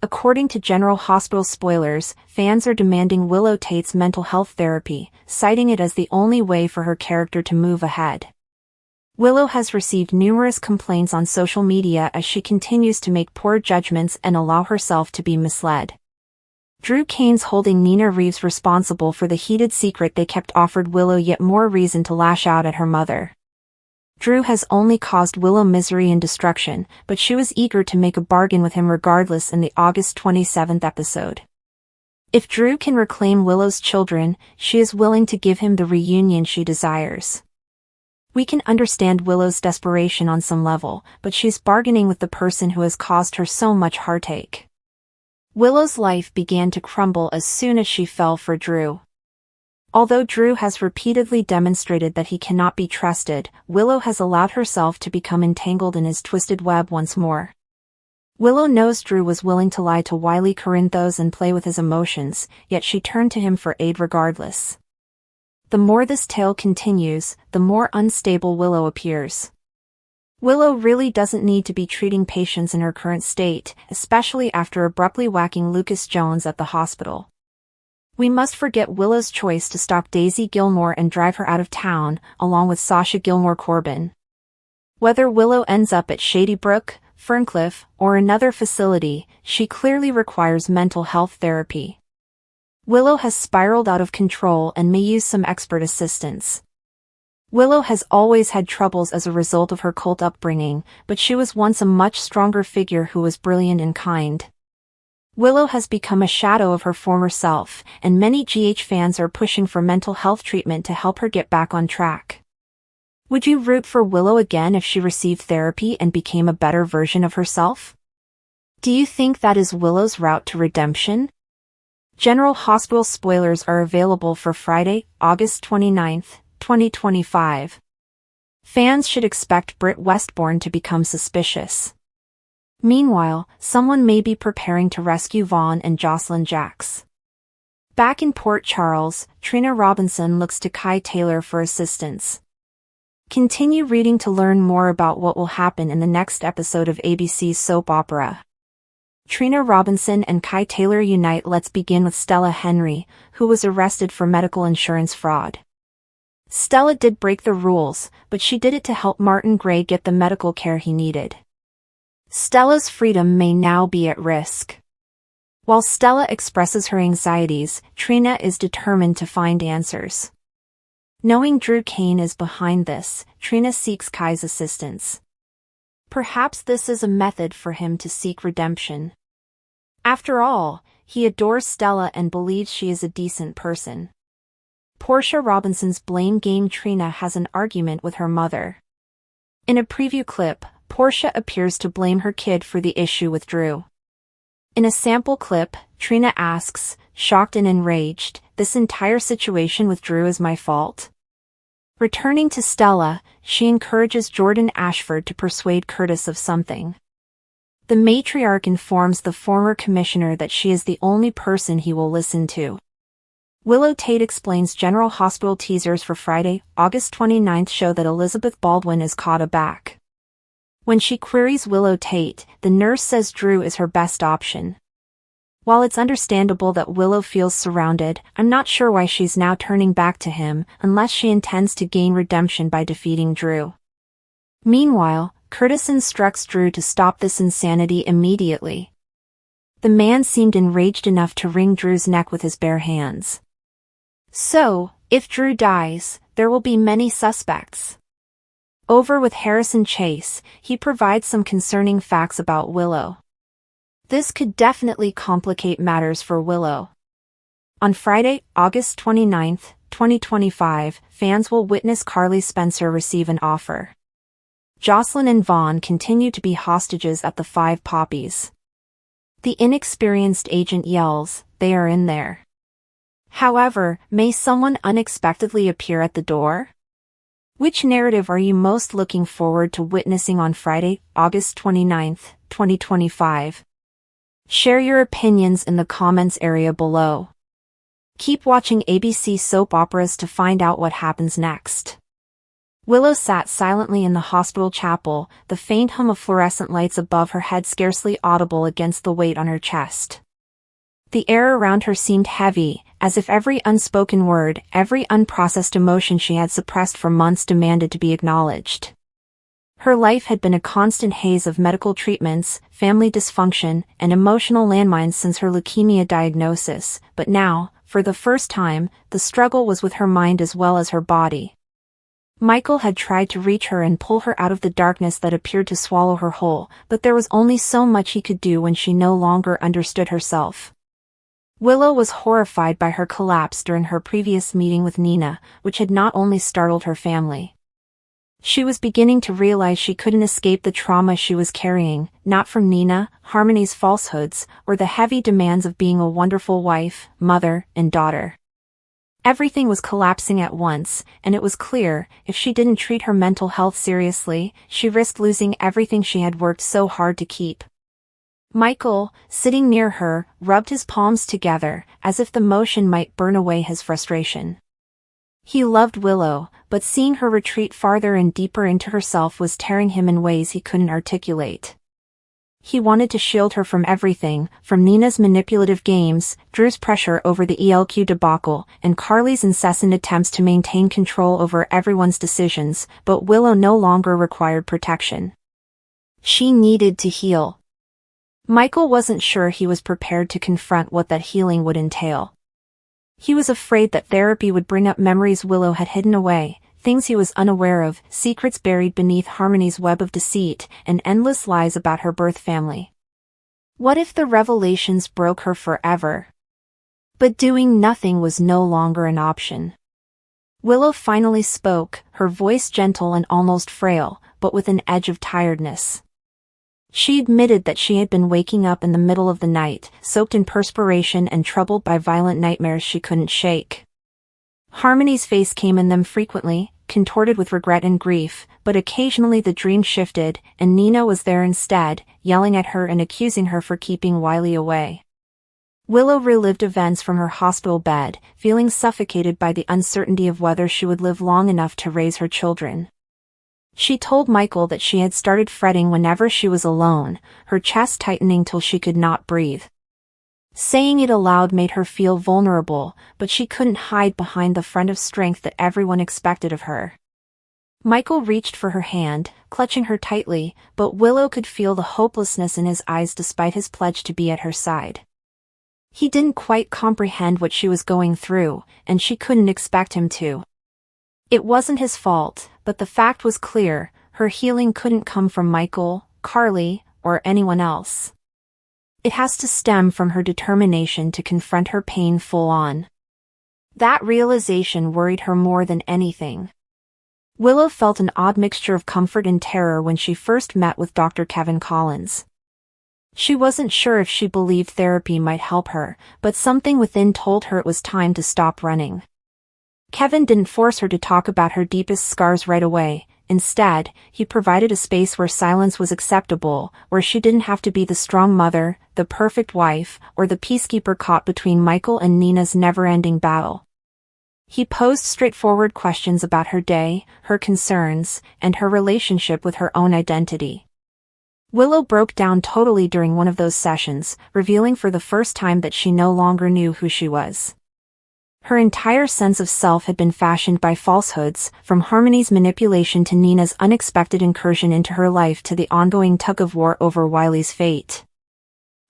According to General Hospital spoilers, fans are demanding Willow Tate's mental health therapy, citing it as the only way for her character to move ahead. Willow has received numerous complaints on social media as she continues to make poor judgments and allow herself to be misled. Drew Kane's holding Nina Reeves responsible for the heated secret they kept offered Willow yet more reason to lash out at her mother. Drew has only caused Willow misery and destruction, but she was eager to make a bargain with him regardless in the August 27th episode. If Drew can reclaim Willow's children, she is willing to give him the reunion she desires. We can understand Willow's desperation on some level, but she's bargaining with the person who has caused her so much heartache. Willow's life began to crumble as soon as she fell for Drew. Although Drew has repeatedly demonstrated that he cannot be trusted, Willow has allowed herself to become entangled in his twisted web once more. Willow knows Drew was willing to lie to wily Corinthos and play with his emotions, yet she turned to him for aid regardless. The more this tale continues, the more unstable Willow appears. Willow really doesn't need to be treating patients in her current state, especially after abruptly whacking Lucas Jones at the hospital. We must forget Willow's choice to stop Daisy Gilmore and drive her out of town, along with Sasha Gilmore Corbin. Whether Willow ends up at Shady Brook, Ferncliff, or another facility, she clearly requires mental health therapy. Willow has spiraled out of control and may use some expert assistance. Willow has always had troubles as a result of her cult upbringing, but she was once a much stronger figure who was brilliant and kind. Willow has become a shadow of her former self, and many GH fans are pushing for mental health treatment to help her get back on track. Would you root for Willow again if she received therapy and became a better version of herself? Do you think that is Willow's route to redemption? General Hospital spoilers are available for Friday, August 29th, 2025. Fans should expect Britt Westbourne to become suspicious. Meanwhile, someone may be preparing to rescue Vaughn and Jocelyn Jacks. Back in Port Charles, Trina Robinson looks to Kai Taylor for assistance. Continue reading to learn more about what will happen in the next episode of ABC's soap opera. Trina Robinson and Kai Taylor unite. Let's begin with Stella Henry, who was arrested for medical insurance fraud. Stella did break the rules, but she did it to help Martin Gray get the medical care he needed. Stella's freedom may now be at risk. While Stella expresses her anxieties, Trina is determined to find answers. Knowing Drew Kane is behind this, Trina seeks Kai's assistance. Perhaps this is a method for him to seek redemption. After all, he adores Stella and believes she is a decent person. Portia Robinson's blame game. Trina has an argument with her mother. In a preview clip, Portia appears to blame her kid for the issue with Drew. In a sample clip, Trina asks, shocked and enraged, "This entire situation with Drew is my fault?" Returning to Stella, she encourages Jordan Ashford to persuade Curtis of something. The matriarch informs the former commissioner that she is the only person he will listen to. Willow Tate explains General Hospital teasers for Friday, August 29th show that Elizabeth Baldwin is caught aback. When she queries Willow Tate, the nurse says Drew is her best option. While it's understandable that Willow feels surrounded, I'm not sure why she's now turning back to him, unless she intends to gain redemption by defeating Drew. Meanwhile, Curtis instructs Drew to stop this insanity immediately. The man seemed enraged enough to wring Drew's neck with his bare hands. So, if Drew dies, there will be many suspects. Over with Harrison Chase, he provides some concerning facts about Willow. This could definitely complicate matters for Willow. On Friday, August 29th, 2025, fans will witness Carly Spencer receive an offer. Jocelyn and Vaughn continue to be hostages at the Five Poppies. The inexperienced agent yells, "They are in there." However, may someone unexpectedly appear at the door? Which narrative are you most looking forward to witnessing on Friday, August 29th, 2025? Share your opinions in the comments area below. Keep watching ABC soap operas to find out what happens next. Willow sat silently in the hospital chapel, the faint hum of fluorescent lights above her head scarcely audible against the weight on her chest. The air around her seemed heavy, as if every unspoken word, every unprocessed emotion she had suppressed for months demanded to be acknowledged. Her life had been a constant haze of medical treatments, family dysfunction, and emotional landmines since her leukemia diagnosis, but now, for the first time, the struggle was with her mind as well as her body. Michael had tried to reach her and pull her out of the darkness that appeared to swallow her whole, but there was only so much he could do when she no longer understood herself. Willow was horrified by her collapse during her previous meeting with Nina, which had not only startled her family. She was beginning to realize she couldn't escape the trauma she was carrying, not from Nina, Harmony's falsehoods, or the heavy demands of being a wonderful wife, mother, and daughter. Everything was collapsing at once, and it was clear, if she didn't treat her mental health seriously, she risked losing everything she had worked so hard to keep. Michael, sitting near her, rubbed his palms together, as if the motion might burn away his frustration. He loved Willow, but seeing her retreat farther and deeper into herself was tearing him in ways he couldn't articulate. He wanted to shield her from everything, from Nina's manipulative games, Drew's pressure over the ELQ debacle, and Carly's incessant attempts to maintain control over everyone's decisions, but Willow no longer required protection. She needed to heal. Michael wasn't sure he was prepared to confront what that healing would entail. He was afraid that therapy would bring up memories Willow had hidden away, things he was unaware of, secrets buried beneath Harmony's web of deceit, and endless lies about her birth family. What if the revelations broke her forever? But doing nothing was no longer an option. Willow finally spoke, her voice gentle and almost frail, but with an edge of tiredness. She admitted that she had been waking up in the middle of the night, soaked in perspiration and troubled by violent nightmares she couldn't shake. Harmony's face came in them frequently, contorted with regret and grief, but occasionally the dream shifted, and Nina was there instead, yelling at her and accusing her for keeping Wiley away. Willow relived events from her hospital bed, feeling suffocated by the uncertainty of whether she would live long enough to raise her children. She told Michael that she had started fretting whenever she was alone, her chest tightening till she could not breathe. Saying it aloud made her feel vulnerable, but she couldn't hide behind the front of strength that everyone expected of her. Michael reached for her hand, clutching her tightly, but Willow could feel the hopelessness in his eyes despite his pledge to be at her side. He didn't quite comprehend what she was going through, and she couldn't expect him to. It wasn't his fault, but the fact was clear, her healing couldn't come from Michael, Carly, or anyone else. It has to stem from her determination to confront her pain full on. That realization worried her more than anything. Willow felt an odd mixture of comfort and terror when she first met with Dr. Kevin Collins. She wasn't sure if she believed therapy might help her, but something within told her it was time to stop running. Kevin didn't force her to talk about her deepest scars right away. Instead, he provided a space where silence was acceptable, where she didn't have to be the strong mother, the perfect wife, or the peacekeeper caught between Michael and Nina's never-ending battle. He posed straightforward questions about her day, her concerns, and her relationship with her own identity. Willow broke down totally during one of those sessions, revealing for the first time that she no longer knew who she was. Her entire sense of self had been fashioned by falsehoods, from Harmony's manipulation to Nina's unexpected incursion into her life to the ongoing tug-of-war over Wiley's fate.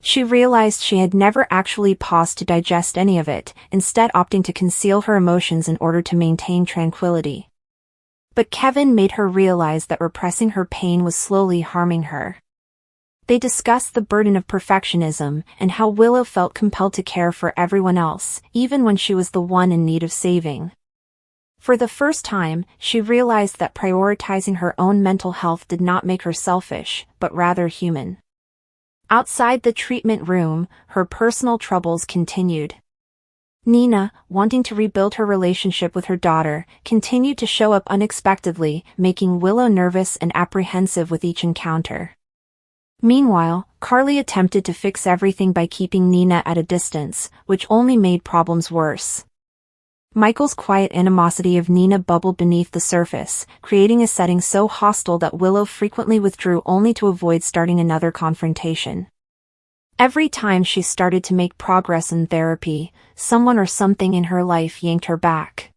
She realized she had never actually paused to digest any of it, instead opting to conceal her emotions in order to maintain tranquility. But Kevin made her realize that repressing her pain was slowly harming her. They discussed the burden of perfectionism and how Willow felt compelled to care for everyone else, even when she was the one in need of saving. For the first time, she realized that prioritizing her own mental health did not make her selfish, but rather human. Outside the treatment room, her personal troubles continued. Nina, wanting to rebuild her relationship with her daughter, continued to show up unexpectedly, making Willow nervous and apprehensive with each encounter. Meanwhile, Carly attempted to fix everything by keeping Nina at a distance, which only made problems worse. Michael's quiet animosity of Nina bubbled beneath the surface, creating a setting so hostile that Willow frequently withdrew only to avoid starting another confrontation. Every time she started to make progress in therapy, someone or something in her life yanked her back.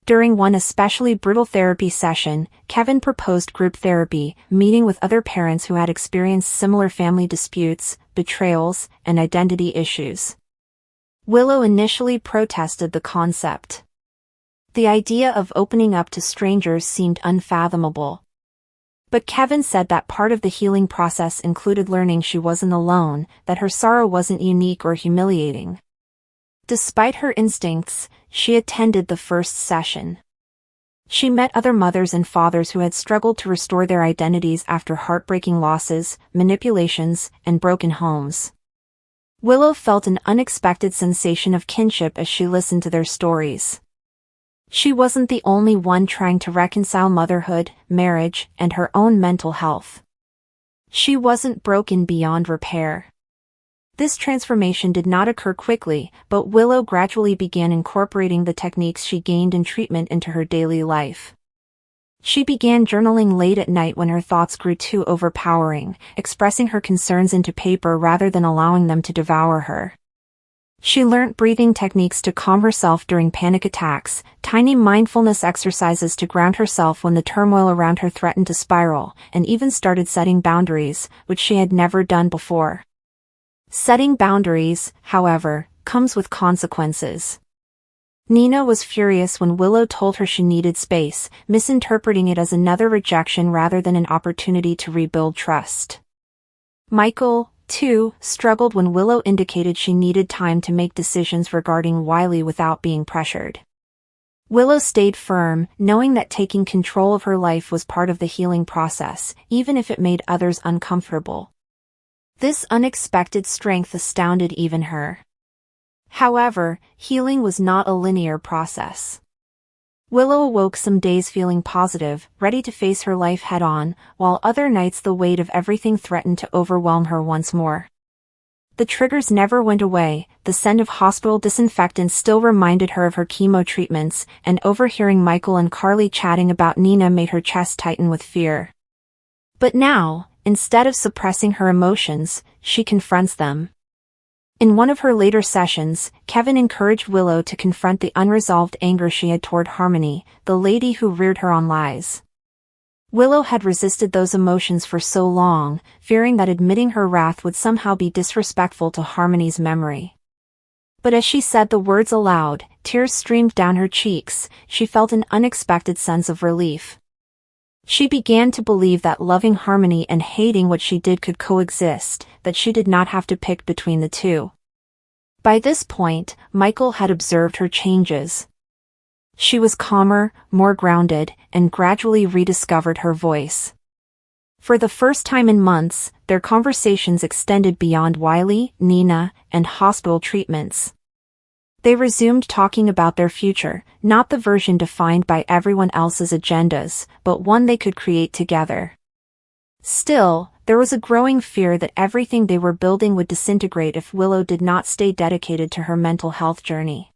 During one especially brutal therapy session, Kevin proposed group therapy, meeting with other parents who had experienced similar family disputes, betrayals, and identity issues. Willow initially protested the concept. The idea of opening up to strangers seemed unfathomable. But Kevin said that part of the healing process included learning she wasn't alone, that her sorrow wasn't unique or humiliating. Despite her instincts, she attended the first session. She met other mothers and fathers who had struggled to restore their identities after heartbreaking losses, manipulations, and broken homes. Willow felt an unexpected sensation of kinship as she listened to their stories. She wasn't the only one trying to reconcile motherhood, marriage, and her own mental health. She wasn't broken beyond repair. This transformation did not occur quickly, but Willow gradually began incorporating the techniques she gained in treatment into her daily life. She began journaling late at night when her thoughts grew too overpowering, expressing her concerns into paper rather than allowing them to devour her. She learned breathing techniques to calm herself during panic attacks, tiny mindfulness exercises to ground herself when the turmoil around her threatened to spiral, and even started setting boundaries, which she had never done before. Setting boundaries, however, comes with consequences. Nina was furious when Willow told her she needed space, misinterpreting it as another rejection rather than an opportunity to rebuild trust. Michael, too, struggled when Willow indicated she needed time to make decisions regarding Wiley without being pressured. Willow stayed firm, knowing that taking control of her life was part of the healing process, even if it made others uncomfortable. This unexpected strength astounded even her. However, healing was not a linear process. Willow awoke some days feeling positive, ready to face her life head-on, while other nights the weight of everything threatened to overwhelm her once more. The triggers never went away, the scent of hospital disinfectant still reminded her of her chemo treatments, and overhearing Michael and Carly chatting about Nina made her chest tighten with fear. But now, instead of suppressing her emotions, she confronts them. In one of her later sessions, Kevin encouraged Willow to confront the unresolved anger she had toward Harmony, the lady who reared her on lies. Willow had resisted those emotions for so long, fearing that admitting her wrath would somehow be disrespectful to Harmony's memory. But as she said the words aloud, tears streamed down her cheeks, she felt an unexpected sense of relief. She began to believe that loving Harmony and hating what she did could coexist, that she did not have to pick between the two. By this point, Michael had observed her changes. She was calmer, more grounded, and gradually rediscovered her voice. For the first time in months, their conversations extended beyond Wiley, Nina, and hospital treatments. They resumed talking about their future, not the version defined by everyone else's agendas, but one they could create together. Still, there was a growing fear that everything they were building would disintegrate if Willow did not stay dedicated to her mental health journey.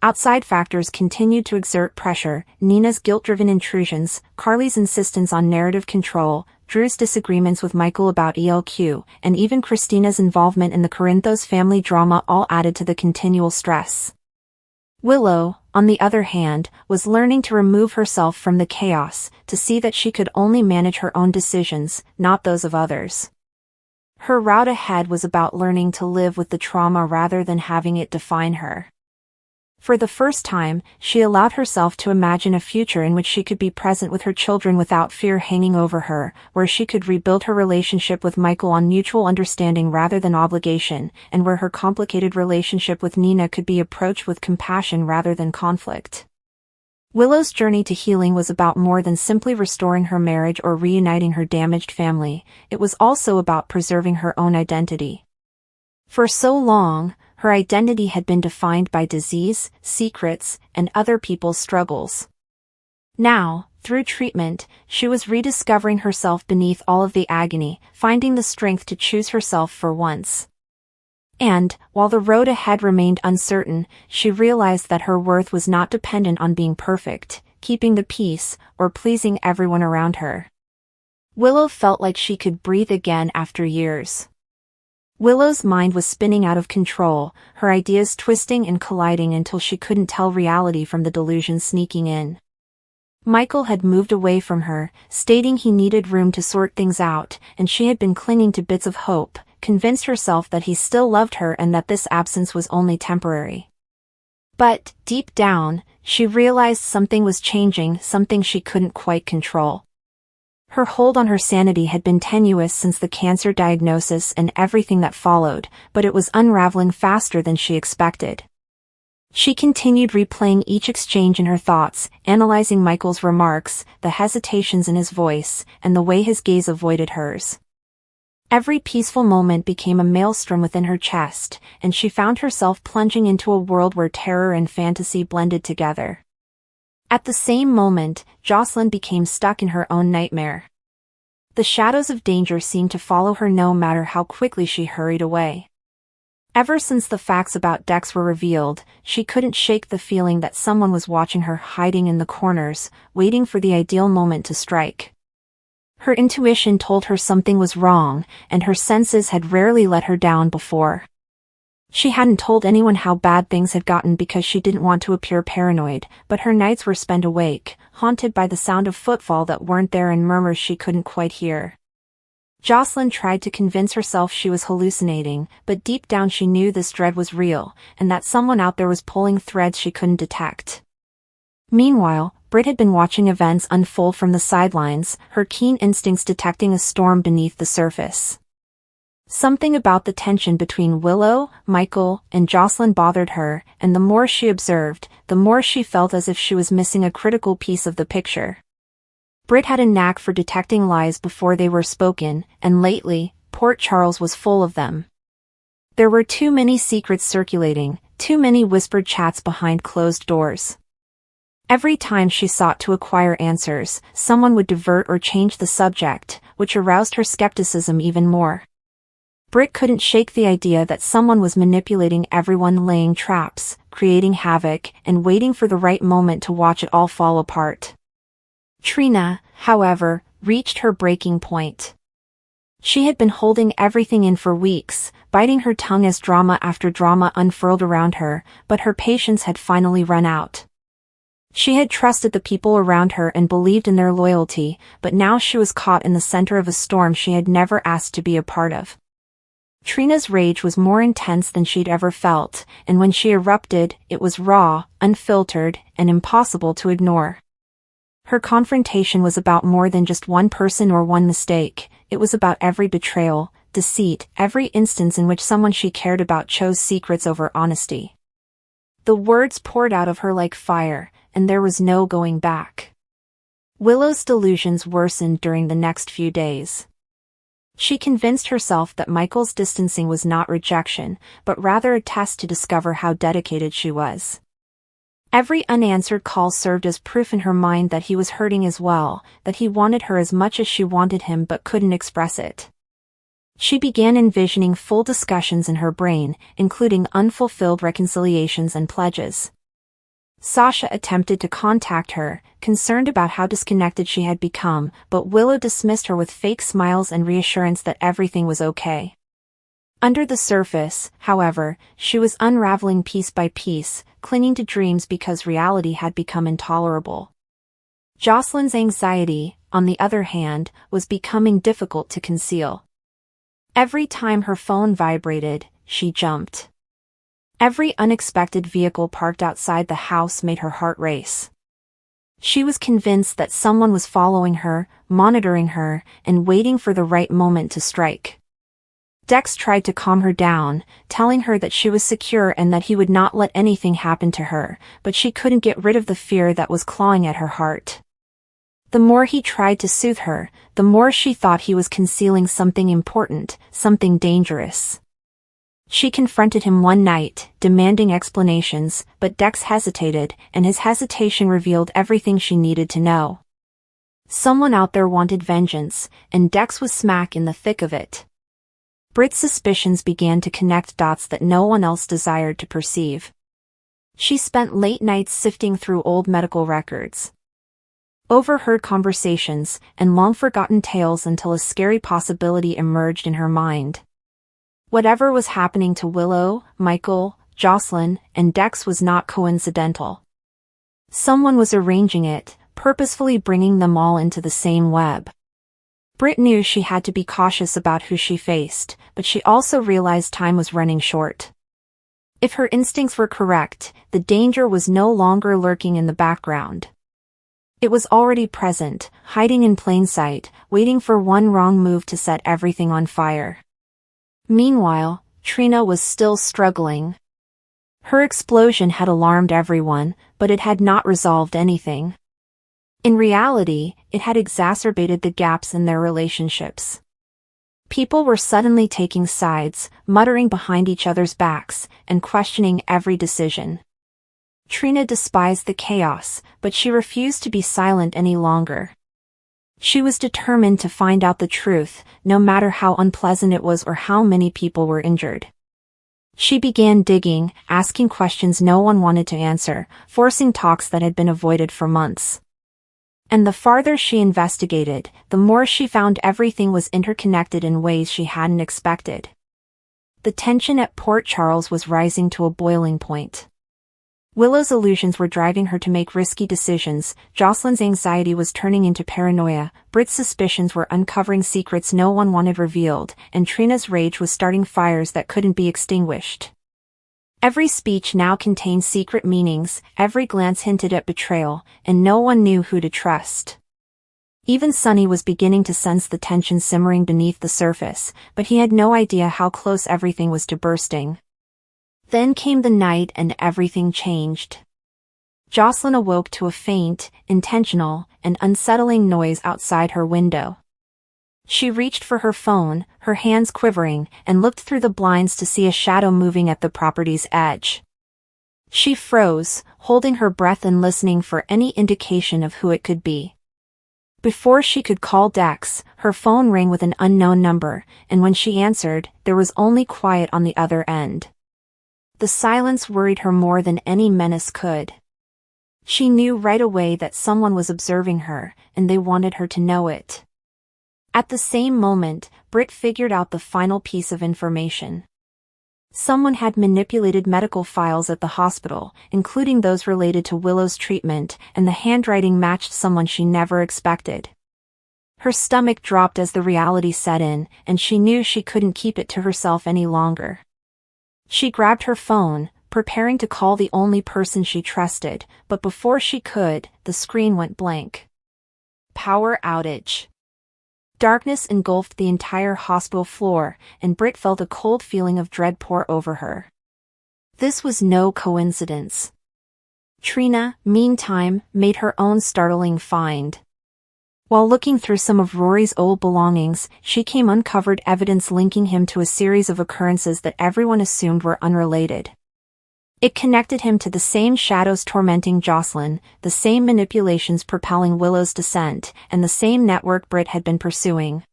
Outside factors continued to exert pressure: Nina's guilt-driven intrusions, Carly's insistence on narrative control, Drew's disagreements with Michael about ELQ, and even Christina's involvement in the Corinthos family drama all added to the continual stress. Willow, on the other hand, was learning to remove herself from the chaos, to see that she could only manage her own decisions, not those of others. Her route ahead was about learning to live with the trauma rather than having it define her. For the first time, she allowed herself to imagine a future in which she could be present with her children without fear hanging over her, where she could rebuild her relationship with Michael on mutual understanding rather than obligation, and where her complicated relationship with Nina could be approached with compassion rather than conflict. Willow's journey to healing was about more than simply restoring her marriage or reuniting her damaged family. It was also about preserving her own identity. For so long, her identity had been defined by disease, secrets, and other people's struggles. Now, through treatment, she was rediscovering herself beneath all of the agony, finding the strength to choose herself for once. And, while the road ahead remained uncertain, she realized that her worth was not dependent on being perfect, keeping the peace, or pleasing everyone around her. Willow felt like she could breathe again after years. Willow's mind was spinning out of control, her ideas twisting and colliding until she couldn't tell reality from the delusion sneaking in. Michael had moved away from her, stating he needed room to sort things out, and she had been clinging to bits of hope, convinced herself that he still loved her and that this absence was only temporary. But, deep down, she realized something was changing, something she couldn't quite control. Her hold on her sanity had been tenuous since the cancer diagnosis and everything that followed, but it was unraveling faster than she expected. She continued replaying each exchange in her thoughts, analyzing Michael's remarks, the hesitations in his voice, and the way his gaze avoided hers. Every peaceful moment became a maelstrom within her chest, and she found herself plunging into a world where terror and fantasy blended together. At the same moment, Jocelyn became stuck in her own nightmare. The shadows of danger seemed to follow her no matter how quickly she hurried away. Ever since the facts about Dex were revealed, she couldn't shake the feeling that someone was watching her, hiding in the corners, waiting for the ideal moment to strike. Her intuition told her something was wrong, and her senses had rarely let her down before. She hadn't told anyone how bad things had gotten because she didn't want to appear paranoid, but her nights were spent awake, haunted by the sound of footfall that weren't there and murmurs she couldn't quite hear. Jocelyn tried to convince herself she was hallucinating, but deep down she knew this dread was real, and that someone out there was pulling threads she couldn't detect. Meanwhile, Britt had been watching events unfold from the sidelines, her keen instincts detecting a storm beneath the surface. Something about the tension between Willow, Michael, and Jocelyn bothered her, and the more she observed, the more she felt as if she was missing a critical piece of the picture. Britt had a knack for detecting lies before they were spoken, and lately, Port Charles was full of them. There were too many secrets circulating, too many whispered chats behind closed doors. Every time she sought to acquire answers, someone would divert or change the subject, which aroused her skepticism even more. Britt couldn't shake the idea that someone was manipulating everyone, laying traps, creating havoc, and waiting for the right moment to watch it all fall apart. Trina, however, reached her breaking point. She had been holding everything in for weeks, biting her tongue as drama after drama unfurled around her, but her patience had finally run out. She had trusted the people around her and believed in their loyalty, but now she was caught in the center of a storm she had never asked to be a part of. Trina's rage was more intense than she'd ever felt, and when she erupted, it was raw, unfiltered, and impossible to ignore. Her confrontation was about more than just one person or one mistake. It was about every betrayal, deceit, every instance in which someone she cared about chose secrets over honesty. The words poured out of her like fire, and there was no going back. Willow's delusions worsened during the next few days. She convinced herself that Michael's distancing was not rejection, but rather a test to discover how dedicated she was. Every unanswered call served as proof in her mind that he was hurting as well, that he wanted her as much as she wanted him but couldn't express it. She began envisioning full discussions in her brain, including unfulfilled reconciliations and pledges. Sasha attempted to contact her, concerned about how disconnected she had become, but Willow dismissed her with fake smiles and reassurance that everything was okay. Under the surface, however, she was unraveling piece by piece, clinging to dreams because reality had become intolerable. Jocelyn's anxiety, on the other hand, was becoming difficult to conceal. Every time her phone vibrated, she jumped. Every unexpected vehicle parked outside the house made her heart race. She was convinced that someone was following her, monitoring her, and waiting for the right moment to strike. Dex tried to calm her down, telling her that she was secure and that he would not let anything happen to her, but she couldn't get rid of the fear that was clawing at her heart. The more he tried to soothe her, the more she thought he was concealing something important, something dangerous. She confronted him one night, demanding explanations, but Dex hesitated, and his hesitation revealed everything she needed to know. Someone out there wanted vengeance, and Dex was smack in the thick of it. Britt's suspicions began to connect dots that no one else desired to perceive. She spent late nights sifting through old medical records, overheard conversations, and long-forgotten tales until a scary possibility emerged in her mind. Whatever was happening to Willow, Michael, Jocelyn, and Dex was not coincidental. Someone was arranging it, purposefully bringing them all into the same web. Britt knew she had to be cautious about who she faced, but she also realized time was running short. If her instincts were correct, the danger was no longer lurking in the background. It was already present, hiding in plain sight, waiting for one wrong move to set everything on fire. Meanwhile, Trina was still struggling. Her explosion had alarmed everyone, but it had not resolved anything. In reality, it had exacerbated the gaps in their relationships. People were suddenly taking sides, muttering behind each other's backs, and questioning every decision. Trina despised the chaos, but she refused to be silent any longer. She was determined to find out the truth, no matter how unpleasant it was or how many people were injured. She began digging, asking questions no one wanted to answer, forcing talks that had been avoided for months. And the farther she investigated, the more she found everything was interconnected in ways she hadn't expected. The tension at Port Charles was rising to a boiling point. Willow's illusions were driving her to make risky decisions, Jocelyn's anxiety was turning into paranoia, Britt's suspicions were uncovering secrets no one wanted revealed, and Trina's rage was starting fires that couldn't be extinguished. Every speech now contained secret meanings, every glance hinted at betrayal, and no one knew who to trust. Even Sonny was beginning to sense the tension simmering beneath the surface, but he had no idea how close everything was to bursting. Then came the night and everything changed. Jocelyn awoke to a faint, intentional, and unsettling noise outside her window. She reached for her phone, her hands quivering, and looked through the blinds to see a shadow moving at the property's edge. She froze, holding her breath and listening for any indication of who it could be. Before she could call Dex, her phone rang with an unknown number, and when she answered, there was only quiet on the other end. The silence worried her more than any menace could. She knew right away that someone was observing her, and they wanted her to know it. At the same moment, Britt figured out the final piece of information. Someone had manipulated medical files at the hospital, including those related to Willow's treatment, and the handwriting matched someone she never expected. Her stomach dropped as the reality set in, and she knew she couldn't keep it to herself any longer. She grabbed her phone, preparing to call the only person she trusted, but before she could, the screen went blank. Power outage. Darkness engulfed the entire hospital floor, and Britt felt a cold feeling of dread pour over her. This was no coincidence. Trina, meantime, made her own startling find. While looking through some of Rory's old belongings, she came uncovered evidence linking him to a series of occurrences that everyone assumed were unrelated. It connected him to the same shadows tormenting Jocelyn, the same manipulations propelling Willow's descent, and the same network Britt had been pursuing.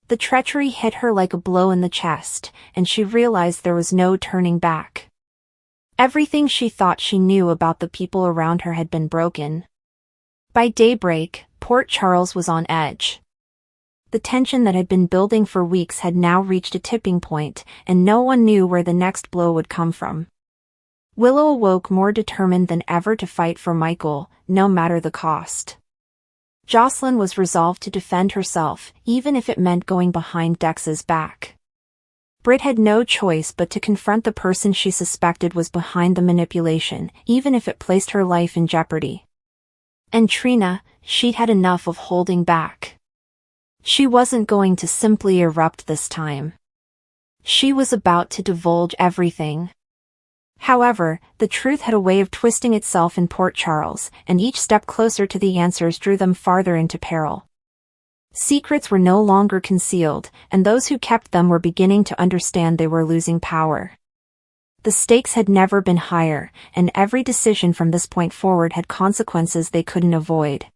The treachery hit her like a blow in the chest, and she realized there was no turning back. Everything she thought she knew about the people around her had been broken. By daybreak, Port Charles was on edge. The tension that had been building for weeks had now reached a tipping point, and no one knew where the next blow would come from. Willow awoke more determined than ever to fight for Michael, no matter the cost. Jocelyn was resolved to defend herself, even if it meant going behind Dex's back. Britt had no choice but to confront the person she suspected was behind the manipulation, even if it placed her life in jeopardy. And Trina, she'd had enough of holding back. She wasn't going to simply erupt this time. She was about to divulge everything. However, the truth had a way of twisting itself in Port Charles, and each step closer to the answers drew them farther into peril. Secrets were no longer concealed, and those who kept them were beginning to understand they were losing power. The stakes had never been higher, and every decision from this point forward had consequences they couldn't avoid.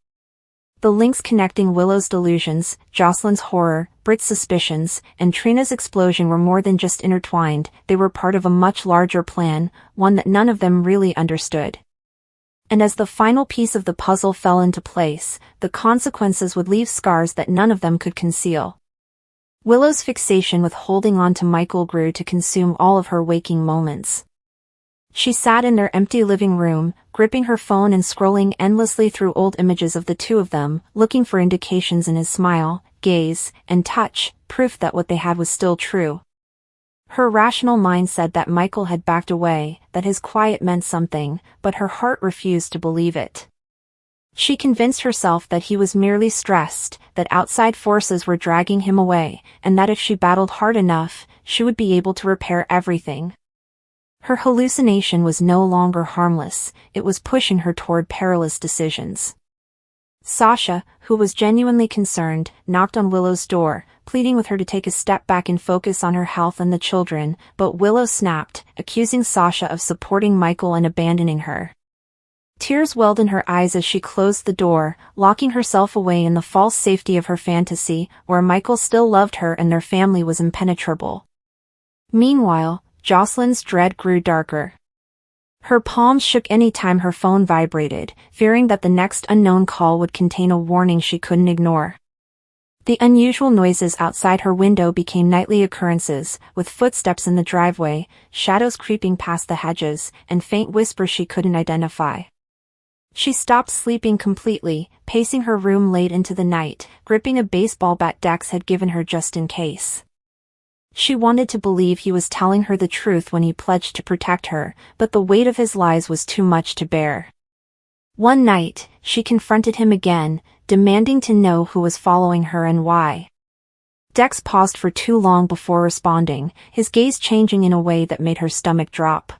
The links connecting Willow's delusions, Jocelyn's horror, Britt's suspicions, and Trina's explosion were more than just intertwined, they were part of a much larger plan, one that none of them really understood. And as the final piece of the puzzle fell into place, the consequences would leave scars that none of them could conceal. Willow's fixation with holding on to Michael grew to consume all of her waking moments. She sat in their empty living room, gripping her phone and scrolling endlessly through old images of the two of them, looking for indications in his smile, gaze, and touch, proof that what they had was still true. Her rational mind said that Michael had backed away, that his quiet meant something, but her heart refused to believe it. She convinced herself that he was merely stressed, that outside forces were dragging him away, and that if she battled hard enough, she would be able to repair everything. Her hallucination was no longer harmless, it was pushing her toward perilous decisions. Sasha, who was genuinely concerned, knocked on Willow's door, pleading with her to take a step back and focus on her health and the children, but Willow snapped, accusing Sasha of supporting Michael and abandoning her. Tears welled in her eyes as she closed the door, locking herself away in the false safety of her fantasy, where Michael still loved her and their family was impenetrable. Meanwhile, Jocelyn's dread grew darker. Her palms shook any time her phone vibrated, fearing that the next unknown call would contain a warning she couldn't ignore. The unusual noises outside her window became nightly occurrences, with footsteps in the driveway, shadows creeping past the hedges, and faint whispers she couldn't identify. She stopped sleeping completely, pacing her room late into the night, gripping a baseball bat Dex had given her just in case. She wanted to believe he was telling her the truth when he pledged to protect her, but the weight of his lies was too much to bear. One night, she confronted him again, demanding to know who was following her and why. Dex paused for too long before responding, his gaze changing in a way that made her stomach drop.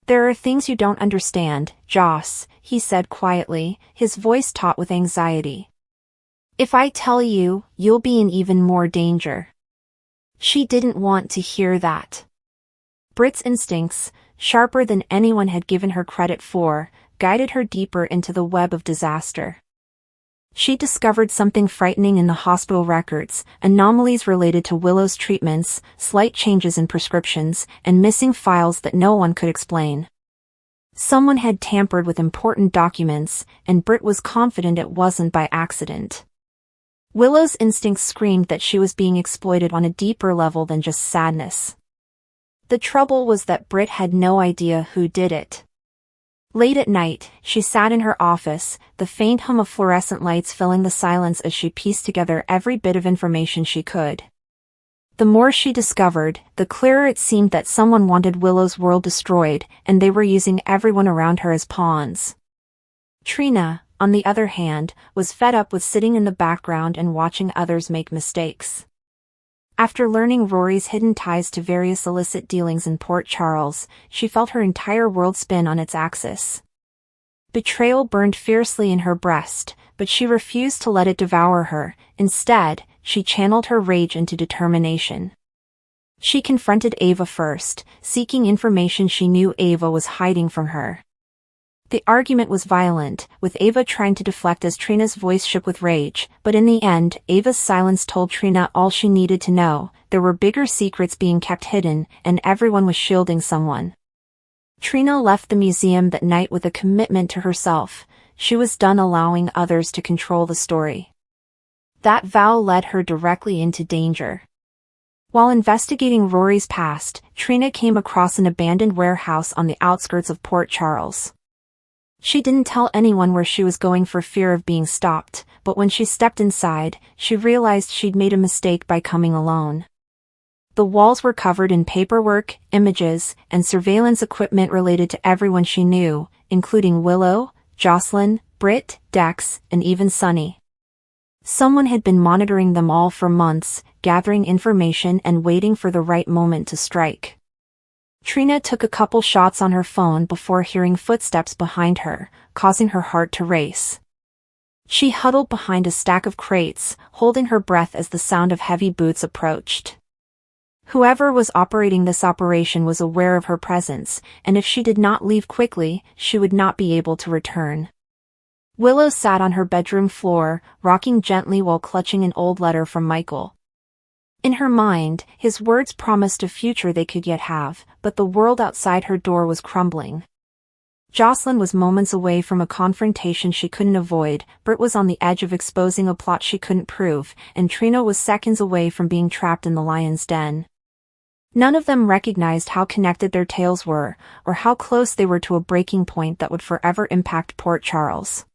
"There are things you don't understand, Joss," he said quietly, his voice taut with anxiety. "If I tell you, you'll be in even more danger." She didn't want to hear that. Britt's instincts, sharper than anyone had given her credit for, guided her deeper into the web of disaster. She discovered something frightening in the hospital records, anomalies related to Willow's treatments, slight changes in prescriptions, and missing files that no one could explain. Someone had tampered with important documents, and Britt was confident it wasn't by accident. Willow's instincts screamed that she was being exploited on a deeper level than just sadness. The trouble was that Britt had no idea who did it. Late at night, she sat in her office, the faint hum of fluorescent lights filling the silence as she pieced together every bit of information she could. The more she discovered, the clearer it seemed that someone wanted Willow's world destroyed, and they were using everyone around her as pawns. Trina, on the other hand, was fed up with sitting in the background and watching others make mistakes. After learning Rory's hidden ties to various illicit dealings in Port Charles, she felt her entire world spin on its axis. Betrayal burned fiercely in her breast, but she refused to let it devour her. Instead, she channeled her rage into determination. She confronted Ava first, seeking information she knew Ava was hiding from her. The argument was violent, with Ava trying to deflect as Trina's voice shook with rage, but in the end, Ava's silence told Trina all she needed to know. There were bigger secrets being kept hidden, and everyone was shielding someone. Trina left the museum that night with a commitment to herself. She was done allowing others to control the story. That vow led her directly into danger. While investigating Rory's past, Trina came across an abandoned warehouse on the outskirts of Port Charles. She didn't tell anyone where she was going for fear of being stopped, but when she stepped inside, she realized she'd made a mistake by coming alone. The walls were covered in paperwork, images, and surveillance equipment related to everyone she knew, including Willow, Jocelyn, Britt, Dex, and even Sunny. Someone had been monitoring them all for months, gathering information and waiting for the right moment to strike. Trina took a couple shots on her phone before hearing footsteps behind her, causing her heart to race. She huddled behind a stack of crates, holding her breath as the sound of heavy boots approached. Whoever was operating this operation was aware of her presence, and if she did not leave quickly, she would not be able to return. Willow sat on her bedroom floor, rocking gently while clutching an old letter from Michael. In her mind, his words promised a future they could yet have, but the world outside her door was crumbling. Jocelyn was moments away from a confrontation she couldn't avoid, Britt was on the edge of exposing a plot she couldn't prove, and Trina was seconds away from being trapped in the lion's den. None of them recognized how connected their tales were, or how close they were to a breaking point that would forever impact Port Charles.